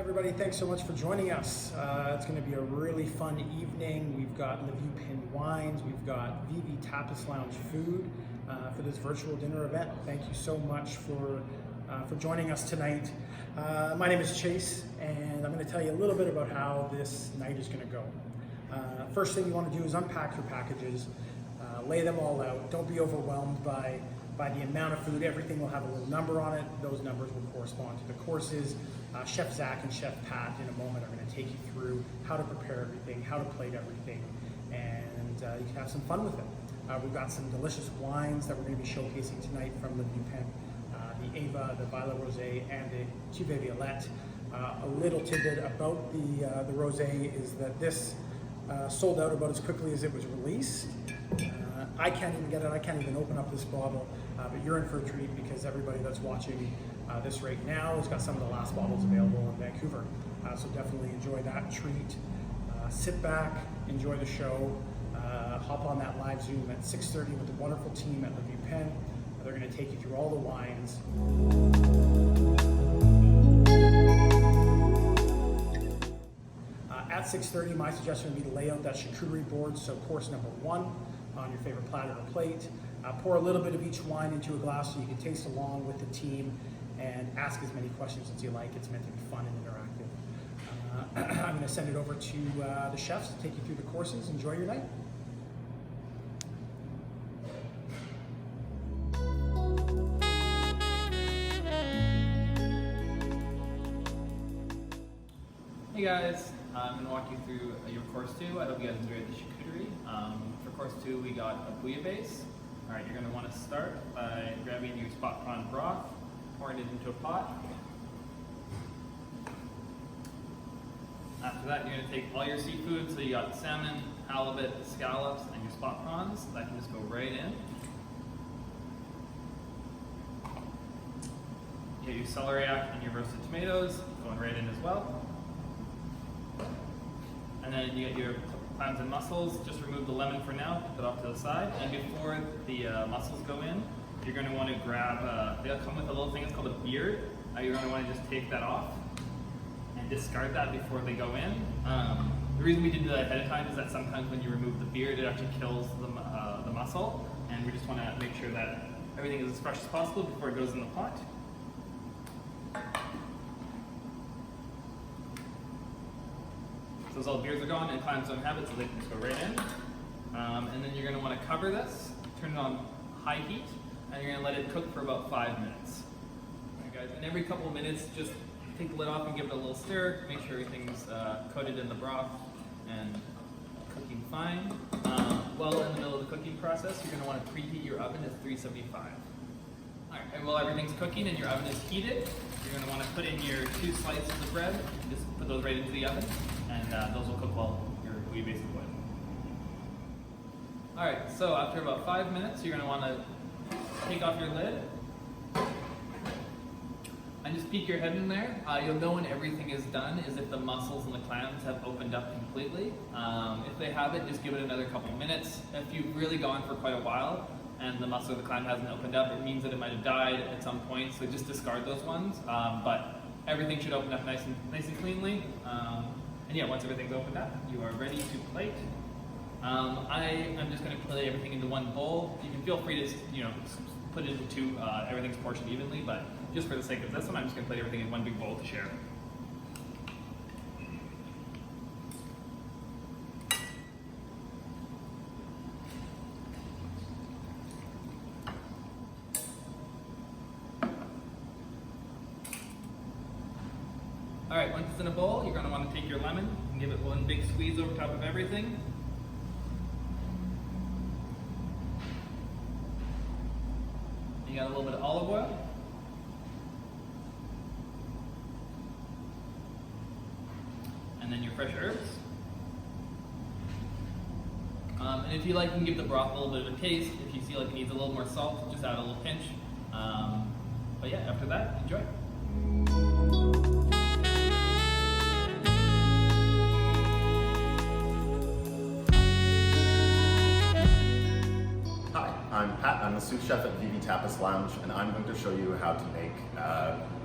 Everybody, thanks so much for joining us. It's going to be a really fun evening. We've got Vieux wines, we've got Vieux Tapas Lounge food for this virtual dinner event. Thank you so much for joining us tonight. My name is Chase, and I'm going to tell you a little bit about how this night is going to go. First thing you want to do is unpack your packages, lay them all out. Don't be overwhelmed by the amount of food. Everything will have a little number on it. Those numbers will correspond to the courses. Chef Zach and Chef Pat in a moment are going to take you through how to prepare everything, how to plate everything, and you can have some fun with it. We've got some delicious wines that we're going to be showcasing tonight from the Vieux, the Ava, the Violet Rosé, and the Cuvée Violette. A little tidbit about the Rosé is that this sold out about as quickly as it was released. I can't even get it, I can't even open up this bottle, but you're in for a treat because everybody that's watching this right now has got some of the last bottles available in Vancouver. So definitely enjoy that treat. Sit back, enjoy the show, hop on that live Zoom at 6:30 with the wonderful team at the Vieux. They're going to take you through all the wines. At 6:30, my suggestion would be to lay out that charcuterie board, so course number 1 on your favorite platter or plate. Pour a little bit of each wine into a glass so you can taste along with the team and ask as many questions as you like. It's meant to be fun and interactive. I'm going to send it over to the chefs to take you through the courses. Enjoy your night. Hey guys, I'm going to walk you through your course 2. I hope you guys enjoyed the charcuterie. For course 2 we got a bouillabaisse. Alright, you're going to want to start by grabbing your spot prawn broth, pouring it into a pot. After that, you're going to take all your seafood, so you got salmon, halibut, scallops, and your spot prawns. That can just go right in. You get your celeriac and your roasted tomatoes going right in as well. And then you get your clams and mussels. Just remove the lemon for now, put it off to the side. And before the mussels go in, you're going to want to grab, they'll come with a little thing that's called a beard. You're going to want to just take that off and discard that before they go in. The reason we did do that ahead of time is that sometimes when you remove the beard, it actually kills the mussel. And we just want to make sure that everything is as fresh as possible before it goes in the pot. So all the beards are gone and clams don't have it, so they can just go right in. And then you're going to want to cover this, turn it on high heat, and you're going to let it cook for about 5 minutes. Alright guys, and every couple of minutes, just take the lid off and give it a little stir, make sure everything's coated in the broth and cooking fine. While in the middle of the cooking process, you're going to want to preheat your oven at 375. Alright, and while everything's cooking and your oven is heated, you're going to want to put in your 2 slices of bread, and just put those right into the oven. And those will cook while your bouillabaisse is boiling. Alright, so after about 5 minutes, you're going to want to take off your lid and just peek your head in there. You'll know when everything is done is if the mussels and the clams have opened up completely. If they haven't, just give it another couple minutes. If you've really gone for quite a while and the mussel or the clam hasn't opened up, it means that it might have died at some point, so just discard those ones. But everything should open up nice and cleanly. And yeah, once everything's opened up, you are ready to plate. I'm just going to plate everything into one bowl. You can feel free to, put it into 2, everything's portioned evenly, but just for the sake of this one, I'm just going to plate everything in one big bowl to share. Alright, once it's in a bowl, you're going to want to take your lemon and give it one big squeeze over top of everything. You got a little bit of olive oil. And then your fresh herbs. And if you like, you can give the broth a little bit of a taste. If you feel like it needs a little more salt, just add a little pinch. But yeah, after that, enjoy. I'm Pat, I'm the sous chef at Vieux Tapas Lounge, and I'm going to show you how to make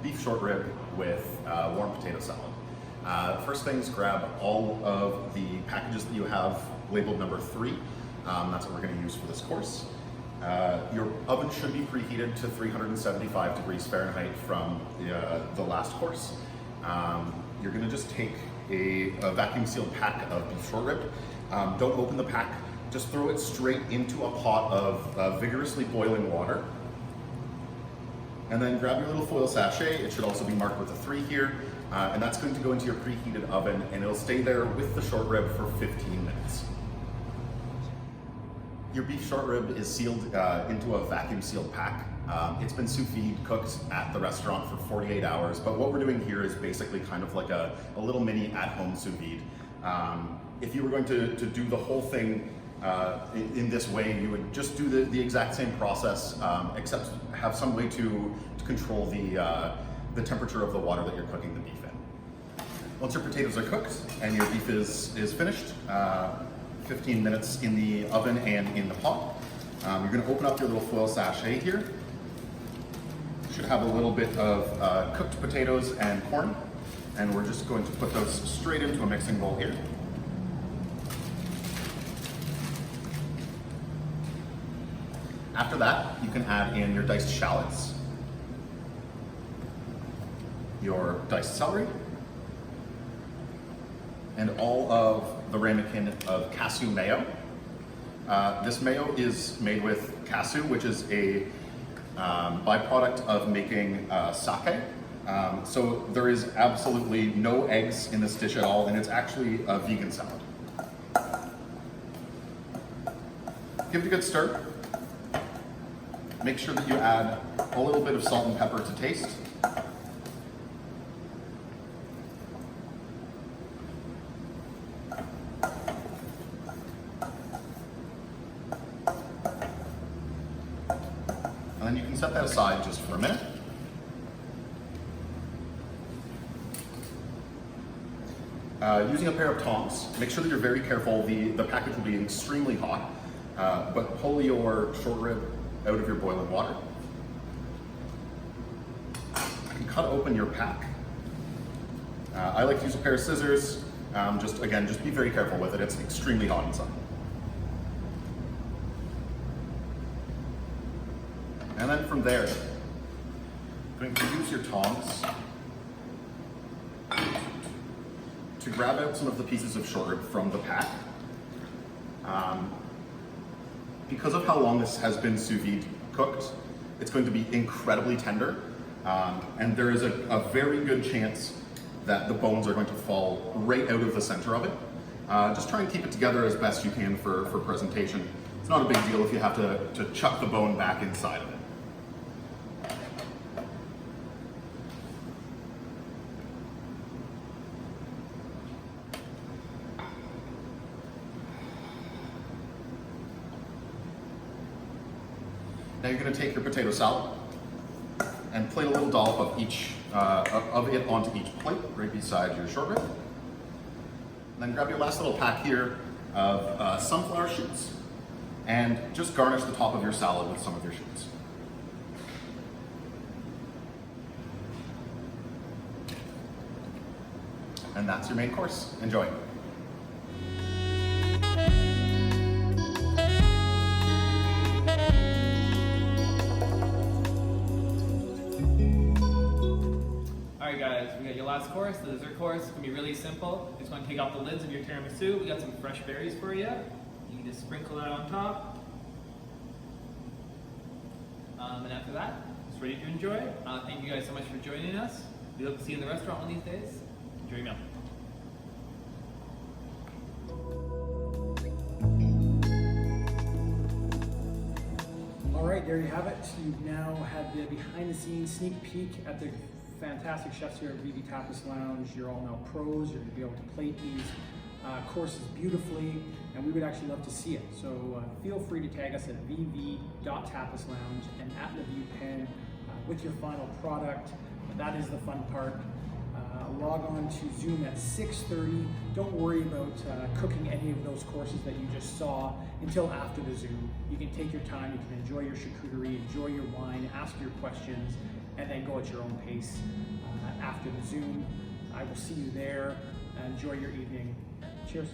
beef short rib with warm potato salad. First things, grab all of the packages that you have labeled number 3. That's what we're going to use for this course. Your oven should be preheated to 375 degrees Fahrenheit from the last course. You're going to just take a vacuum sealed pack of beef short rib. Don't open the pack, just throw it straight into a pot of vigorously boiling water. And then grab your little foil sachet. It should also be marked with a 3 here. And that's going to go into your preheated oven, and it'll stay there with the short rib for 15 minutes. Your beef short rib is sealed into a vacuum sealed pack. It's been sous vide cooked at the restaurant for 48 hours, but what we're doing here is basically kind of like a little mini at-home sous vide. If you were going to do the whole thing in this way, you would just do the exact same process, except have some way to control the temperature of the water that you're cooking the beef in. Once your potatoes are cooked and your beef is finished, 15 minutes in the oven and in the pot, you're going to open up your little foil sachet here. You should have a little bit of cooked potatoes and corn, and we're just going to put those straight into a mixing bowl here. After that, you can add in your diced shallots, your diced celery, and all of the ramekin of cashew mayo. This mayo is made with cashew, which is a byproduct of making sake. So there is absolutely no eggs in this dish at all, and it's actually a vegan salad. Give it a good stir. Make sure that you add a little bit of salt and pepper to taste. And then you can set that aside just for a minute. Using a pair of tongs, make sure that you're very careful. The package will be extremely hot, but pull your short rib out of your boiling water. You can cut open your pack. I like to use a pair of scissors. Just be very careful with it. It's extremely hot inside. And then from there, I'm going to use your tongs to grab out some of the pieces of short rib from the pack. Because of how long this has been sous vide cooked, it's going to be incredibly tender, and there is a very good chance that the bones are going to fall right out of the center of it. Just try and keep it together as best you can for presentation. It's not a big deal if you have to chuck the bone back inside of it. Now you're going to take your potato salad and plate a little dollop of each of it onto each plate right beside your short rib. And then grab your last little pack here of sunflower shoots and just garnish the top of your salad with some of your shoots. And that's your main course. Enjoy. Alright guys, we got your last course, the dessert course. It's going to be really simple. You just want to take off the lids of your tiramisu. We got some fresh berries for you. You can just sprinkle that on top. And after that, it's ready to enjoy. Thank you guys so much for joining us. We hope to see you in the restaurant one of these days. Enjoy your meal. All right, there you have it. You've now had the behind-the-scenes sneak peek at the fantastic chefs here at Vieux Tapas Lounge. You're all now pros. You're going to be able to plate these courses beautifully, and we would actually love to see it. So feel free to tag us at vv.tapaslounge and at LeVieuxPen with your final product. That is the fun part. Log on to Zoom at 6:30. Don't worry about cooking any of those courses that you just saw until after the Zoom. You can take your time, you can enjoy your charcuterie, enjoy your wine, ask your questions, and then go at your own pace after the Zoom. I will see you there. Enjoy your evening. Cheers.